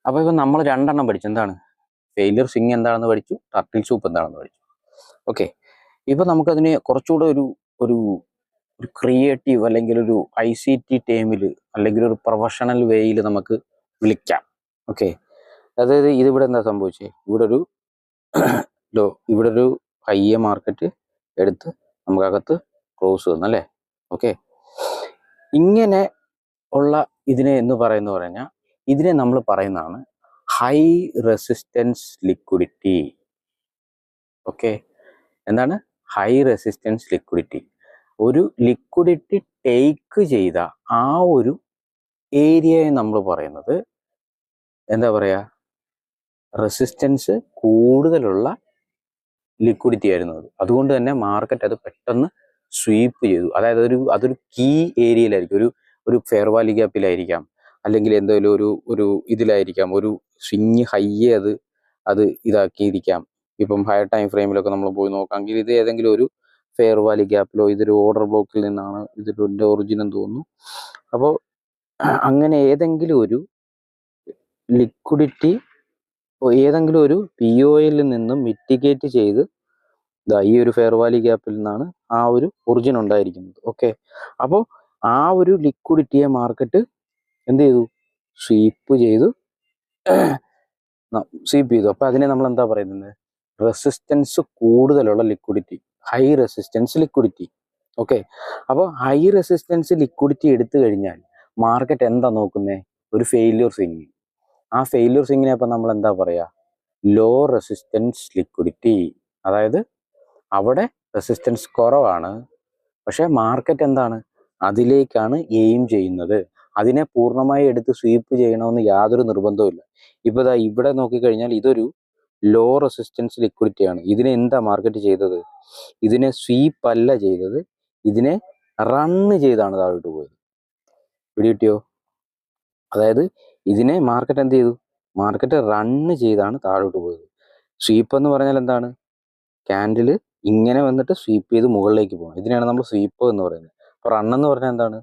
അപ്പോൾ ഇപ്പം നമ്മൾ രണ്ടെണ്ണം പഠിച്ചു. എന്താണ് ഫെയിലിയർ സ്വിങ് എന്താണെന്ന് പഠിച്ചു, ടർട്ടിൽ സൂപ്പ് എന്താണെന്ന് പഠിച്ചു. ഓക്കെ, ഇപ്പം നമുക്കതിനെ കുറച്ചുകൂടെ ഒരു ഒരു ഒരു ക്രിയേറ്റീവ് അല്ലെങ്കിൽ ഒരു ICT ടേമിൽ അല്ലെങ്കിൽ ഒരു പ്രൊഫഷണൽ വേയിൽ നമുക്ക് വിളിക്കാം. ഓക്കെ, അതായത് ഇതിവിടെ എന്താ സംഭവിച്ചേ, ഇവിടെ ഒരു ഹൈയ മാർക്കറ്റ് എടുത്ത് നമുക്കകത്ത് ക്ലോസ് തന്നല്ലേ. ഓക്കെ, ഇങ്ങനെ ഉള്ള ഇതിനെ എന്ന് പറഞ്ഞാൽ ഇതിനെ നമ്മൾ പറയുന്നതാണ് ഹൈ റെസിസ്റ്റൻസ് ലിക്വിഡിറ്റി. ഓക്കെ, എന്താണ് ഹൈ റെസിസ്റ്റൻസ് ലിക്വിഡിറ്റി? ഒരു ലിക്വിഡിറ്റി ടേക്ക് ചെയ്ത ആ ഒരു ഏരിയയെ നമ്മൾ പറയുന്നത് എന്താ പറയുക, റെസിസ്റ്റൻസ് കൂടുതലുള്ള ലിക്വിഡിറ്റി ആയിരുന്നു അത്. അതുകൊണ്ട് തന്നെ മാർക്കറ്റ് അത് പെട്ടെന്ന് സ്വീപ്പ് ചെയ്തു. അതായത് അതൊരു കീ ഏരിയയിലായിരിക്കും, ഒരു ഫെയർ വാല്യൂ ഗ്യാപ്പിലായിരിക്കാം, അല്ലെങ്കിൽ എന്തെങ്കിലും ഒരു ഇതിലായിരിക്കാം, ഒരു സ്വിങ് ഹൈയെ അത് ഇതാക്കിയിരിക്കാം. ഇപ്പം ഹയർ ടൈം ഫ്രെയിമിലൊക്കെ നമ്മൾ പോയി നോക്കാമെങ്കിൽ ഇത് ഏതെങ്കിലും ഒരു ഫെയർ വാല്യൂ ഗ്യാപ്പിലോ ഇതൊരു ഓർഡർ ബ്ലോക്കിൽ നിന്നാണ് ഇതിൻ്റെ ഒറിജിൻ എന്ന് തോന്നുന്നു. അപ്പോൾ അങ്ങനെ ഏതെങ്കിലും ഒരു ലിക്വിഡിറ്റി ഏതെങ്കിലും ഒരു POയിൽ നിന്നും മിറ്റിഗേറ്റ് ചെയ്ത് ഈ ഒരു ഫെയർ വാല്യൂ ഗ്യാപ്പിൽ നിന്നാണ് ആ ഒരു ഒറിജിൻ ഉണ്ടായിരിക്കുന്നത്. ഓക്കെ, അപ്പോൾ ആ ഒരു ലിക്വിഡിറ്റിയെ മാർക്കറ്റ് എന്ത് ചെയ്തു, സ്വീപ്പ് ചെയ്തു. അപ്പോൾ അതിനെ നമ്മൾ എന്താ പറയുന്നത്, റെസിസ്റ്റൻസ് കൂടുതലുള്ള liquidity, high resistance liquidity. Okay, അപ്പോൾ ഹൈ റെസിസ്റ്റൻസ് ലിക്വിഡിറ്റി എടുത്തു കഴിഞ്ഞാൽ മാർക്കറ്റ് എന്താ നോക്കുന്നത്, ഒരു ഫെയിലിയർ സ്വിങ്. ആ ഫെയിലിയർ സ്വിങ്ങിനെ അപ്പം നമ്മൾ എന്താ പറയുക, ലോ റെസിസ്റ്റൻസ് ലിക്വിഡിറ്റി. അതായത് അവിടെ റെസിസ്റ്റൻസ് കുറവാണ്, പക്ഷെ മാർക്കറ്റ് എന്താണ് അതിലേക്കാണ് എയിം ചെയ്യുന്നത്. അതിനെ പൂർണ്ണമായി എടുത്ത് സ്വീപ്പ് ചെയ്യണമെന്ന് യാതൊരു നിർബന്ധവുമില്ല. ഇപ്പോൾ ഇവിടെ നോക്കിക്കഴിഞ്ഞാൽ ഇതൊരു ലോ റെസിസ്റ്റൻസ് ലിക്വിഡിറ്റിയാണ്. ഇതിനെ എന്താ മാർക്കറ്റ് ചെയ്തത്, ഇതിനെ സ്വീപ്പ് അല്ല ചെയ്തത്, ഇതിനെ റണ്ണ് ചെയ്താണ് താഴോട്ട് പോയത്. പിടികിട്ടിയോ? അതായത് ഇതിനെ മാർക്കറ്റ് എന്ത് ചെയ്തു, മാർക്കറ്റ് റണ്ണ് ചെയ്താണ് താഴോട്ട് പോയത്. സ്വീപ്പ് എന്ന് പറഞ്ഞാൽ എന്താണ്, ക്യാൻഡില് ഇങ്ങനെ വന്നിട്ട് സ്വീപ്പ് ചെയ്ത് മുകളിലേക്ക് പോകണം, ഇതിനെയാണ് നമ്മൾ സ്വീപ്പ് എന്ന് പറയുന്നത്. അപ്പോൾ റണ്ണെന്ന് പറഞ്ഞാൽ എന്താണ്,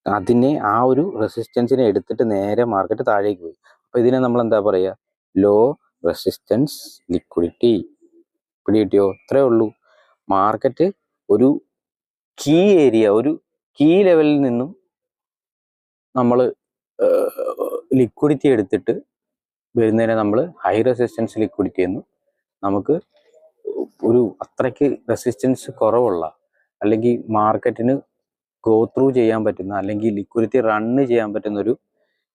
അതിനെ ആ ഒരു റെസിസ്റ്റൻസിനെ എടുത്തിട്ട് നേരെ മാർക്കറ്റ് താഴേക്ക് പോയി. അപ്പോൾ ഇതിനെ നമ്മൾ എന്താ പറയുക, ലോ റെസിസ്റ്റൻസ് ലിക്വിഡിറ്റി. പിടികിട്ടിയോ? ഇത്രയേ ഉള്ളൂ. മാർക്കറ്റ് ഒരു കീ ഏരിയ, ഒരു കീ ലെവലിൽ നിന്നും നമ്മൾ ലിക്വിഡിറ്റി എടുത്തിട്ട് വരുന്നതിനെ നമ്മൾ ഹൈ റെസിസ്റ്റൻസ് ലിക്വിഡിറ്റി എന്നും, നമുക്ക് ഒരു അത്രയ്ക്ക് റെസിസ്റ്റൻസ് കുറവുള്ള അല്ലെങ്കിൽ മാർക്കറ്റിന് ഗോ ത്രൂ ചെയ്യാൻ പറ്റുന്ന അല്ലെങ്കിൽ ലിക്വിഡിറ്റി റണ്ണ് ചെയ്യാൻ പറ്റുന്ന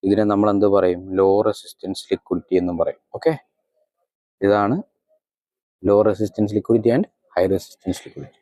ഇതിനെ നമ്മൾ എന്ത് പറയും, ലോ റെസിസ്റ്റൻസ് ലിക്വിഡിറ്റി എന്നും പറയും. ഓക്കെ, ഇതാണ് low resistance liquidity and high resistance liquidity.